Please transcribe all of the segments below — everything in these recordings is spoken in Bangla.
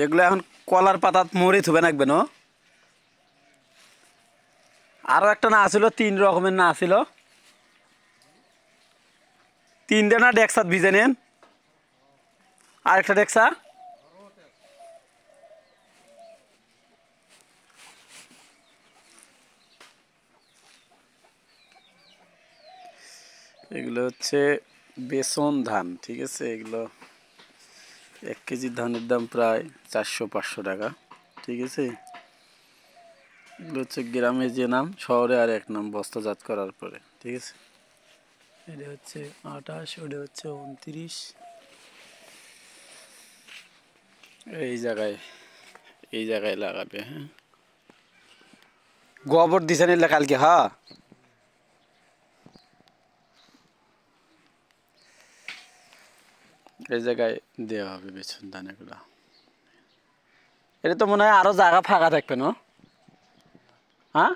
এগুলো এখন কলার পাতাত মরে থুবে নাকবে না। আরো একটা না আছিল, 3 রকমের না আছিল, 3টে না ডেক্সাত ভিজে নেন। আরেকটা ডেক্সা এগুলো হচ্ছে বেসন ধান, ঠিক আছে। এগুলো 1 কেজি ধানের দাম প্রায় 400-500 টাকা, ঠিক আছে। এগুলো হচ্ছে গ্রামে যে নাম, শহরে আর এক নাম বস্তাজাত করার পরে, ঠিক আছে। এটা হচ্ছে 28, ওটা হচ্ছে 29। এই জায়গায় লাগাবে। হ্যাঁ, গোবর দিছে নিলে কালকে। হ্যাঁ, এই জায়গায় দেওয়া হবে বেছন দানাগুলো। এটা তো মনে হয় আরো জায়গা ফাঁকা থাকবে না? হ্যাঁ,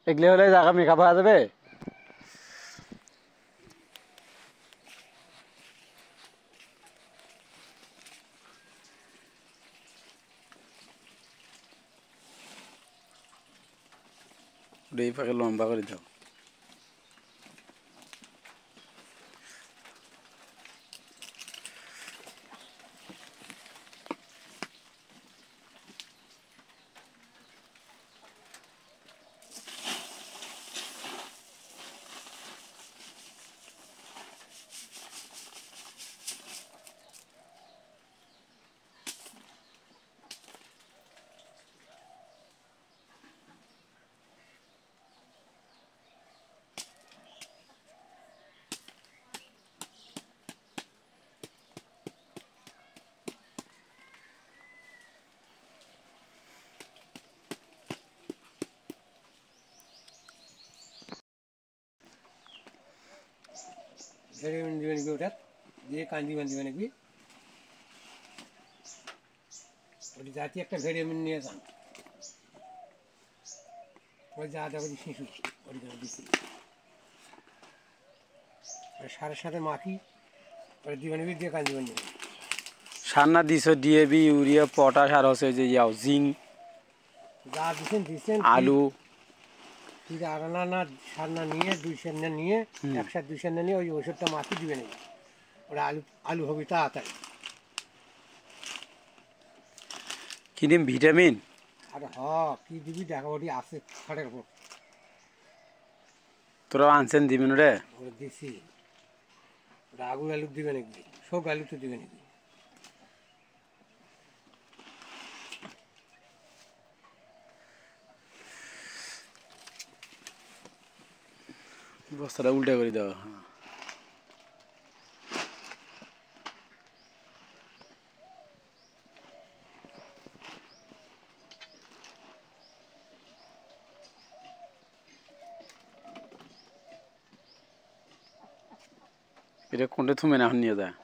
এগুলো হলে জায়গা মেকআপ হয়ে যাবে। এই ফাঁকে লম্বা করে দাও। ওটা দিয়ে কান্দি বান্দি নাকি ওটি জাতি একটা ভেরিয়েমেন্ট নিয়ে যান, ওই যা যাবে শিশু ওটি দিচ্ছি সারের সাথে মাখি ওটা দিবেন দিয়ে কান্দি বান্দি। সার না দিছ ডিএবি, ইউরিয়া, পটাশ, আর হচ্ছে যে জিঙ্ক, যা দিচ্ছেন আলু। ঠিক আর না সার না নিয়ে 2 সের না নিয়ে 1 সের 2 সের না নিয়ে ওই ওষুধটা মাখি দিবেন। ওটা আলু হবে তাড়াতাড়ি। কি দিম ভিটামিন? আরে কি দিবি দেখা ওটি আছে খাটের উপর। তোরা আনছেন দিবেন রে? ওটা দিছি। ওটা আলু দিবে নাকি, সব আলু তো দিবে নাকি। বস্তাটা উল্টা করে দেওয়া। এটা কোনটা থুমে না এখন নিয়ে যায়।